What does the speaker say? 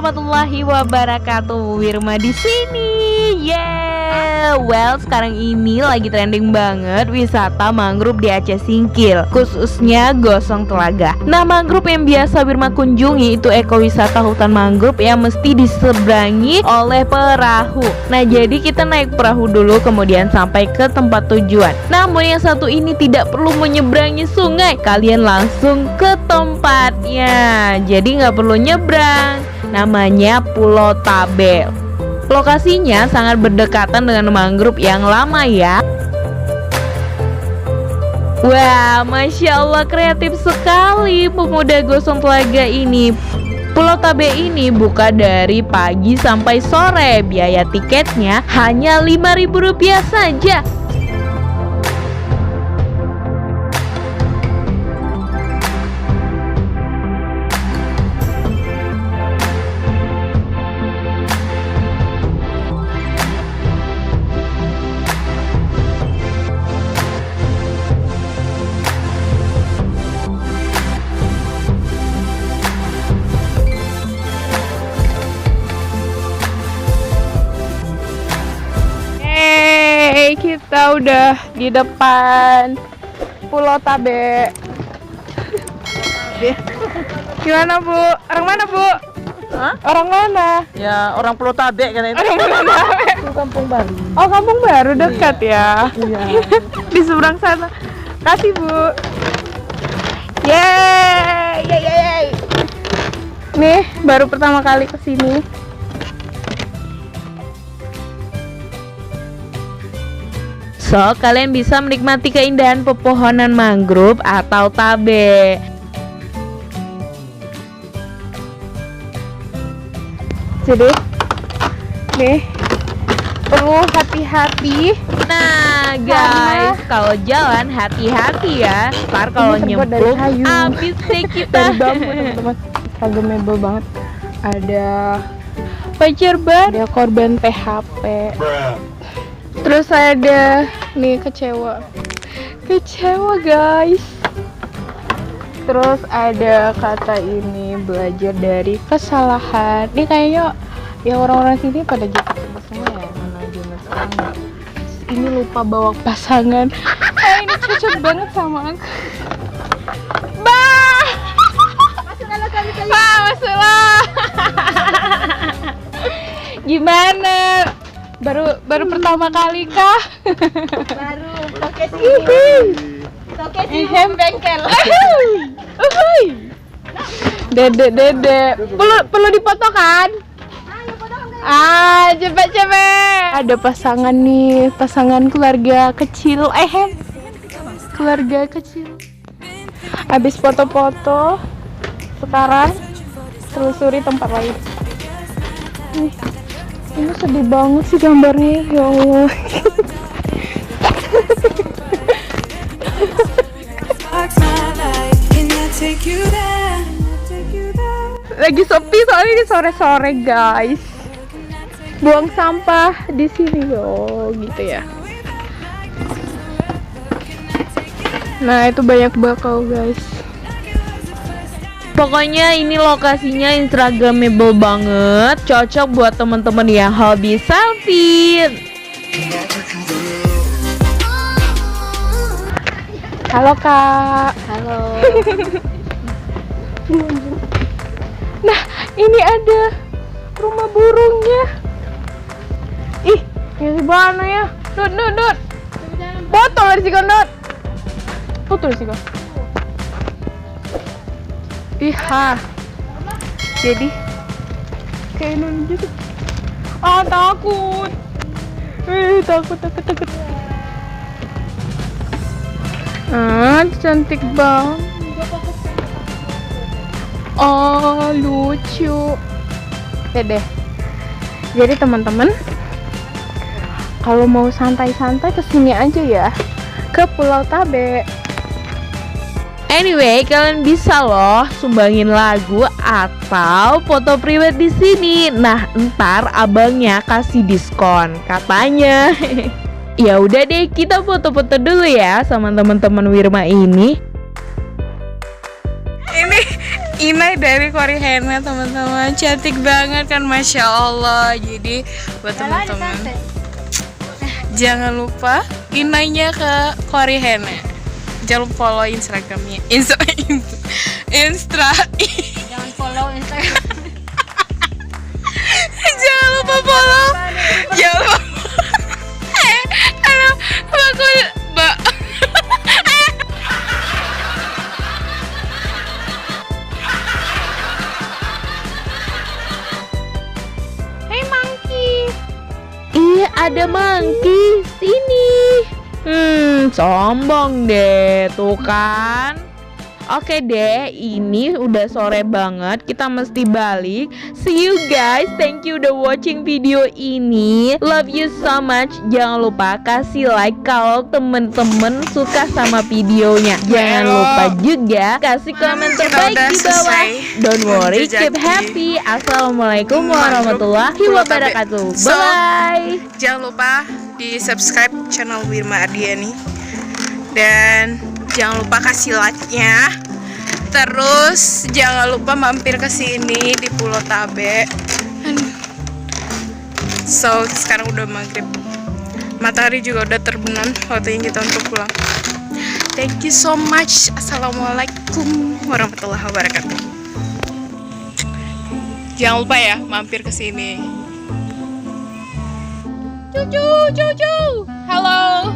warahmatullahi wabarakatuh. Wirma di sini. Well, sekarang ini lagi trending banget wisata mangrove di Aceh Singkil, khususnya Gosong Telaga. Nah, mangrove yang biasa Wirma kunjungi itu ekowisata hutan mangrove yang mesti diseberangi oleh perahu. Nah, jadi kita naik perahu dulu kemudian sampai ke tempat tujuan. Namun yang satu ini tidak perlu menyeberangi sungai, kalian langsung ke tempatnya. Jadi nggak perlu nyebrang. Namanya Pulau Tabel. Lokasinya sangat berdekatan dengan mangrove yang lama ya. Wah, Masya Allah, kreatif sekali pemuda Gosong Telaga ini. Pulau Tabel ini buka dari pagi sampai sore. Biaya tiketnya hanya Rp5.000 saja. Kita udah di depan Pulau Tabel. Gimana Bu? Orang mana Bu? Hah? Orang mana? Ya, orang Pulau Tabel kan itu. Orang Pulau Tabel. Itu Kampung Baru. Oh, Kampung Baru dekat ya. Iya. Di seberang sana. Kasih Bu. Yeay. Nih, baru pertama kali kesini. So, kalian bisa menikmati keindahan pepohonan mangrove atau tabe. Jadi, nih, perlu hati-hati. Nah guys, kalau jalan hati-hati ya. Ntar kalau Ini terbuat dari nyemplung kayu. habis deh kita. Dari bambu teman-teman. Instagramable banget. Ada pacar baru, ada korban PHP. Terus ada nih kecewa guys. Terus ada kata ini belajar dari kesalahan. Ini kayaknya ya orang-orang sini pada jatuh semua ya, mana zaman sekarang. Ini lupa bawa pasangan. Ini cocok banget sama aku. Masuklah. Gimana? Baru pertama kali kah? Baru toke sih bengkel. Dede. Perlu dipoto kan? Cepet. Ada pasangan nih, pasangan keluarga kecil. Keluarga kecil. Habis foto-foto, sekarang telusuri tempat lain. Ini sedih banget sih gambarnya, ya Allah. Lagi sepi soalnya ini sore-sore guys. Buang sampah di sini loh, gitu ya. Nah, itu banyak bakau guys. Pokoknya ini lokasinya instagramable banget, cocok buat teman-teman yang hobi selfie. Halo Kak. Halo. Nah, ini ada rumah burungnya. Ih, ini si mana ya? Dut. Botol dari si Dut. Botol si Iha. Jadi kayak nun gitu. Takut. Takut. Cantik banget. Lucu. Deh. Jadi teman-teman, kalau mau santai-santai kesini aja ya, ke Pulau Tabel. Anyway, kalian bisa loh sumbangin lagu atau foto private di sini. Nah, ntar abangnya kasih diskon katanya. Ya udah deh, kita foto-foto dulu ya sama teman-teman Wirma ini. Inai dari Korihena teman-teman, cantik banget kan, masya Allah. Jadi buat teman-teman jangan lupa Inainya ke Korihena, jangan lupa follow Instagramnya, Jangan follow Instagram. jangan lupa follow, jangan lupa. Aduh, mbak. Hey monkey. Iya, ada monkey sini. Sombong deh, tuh kan. Oke deh, ini udah sore banget, kita mesti balik. See you guys, thank you udah watching video ini. Love you so much. Jangan lupa kasih like kalau temen-temen suka sama videonya. Jangan lupa juga kasih komen terbaik di bawah. Don't worry, keep happy. Assalamualaikum warahmatullahi wabarakatuh. Bye. Jangan lupa di subscribe channel Wirma Ardiani, dan jangan lupa kasih like-nya. Terus jangan lupa mampir ke sini di Pulau Tabe. So, sekarang udah maghrib. Matahari juga udah terbenam, waktunya kita untuk pulang. Thank you so much. Assalamualaikum warahmatullahi wabarakatuh. Jangan lupa ya mampir ke sini. Cucu, cucu. Halo.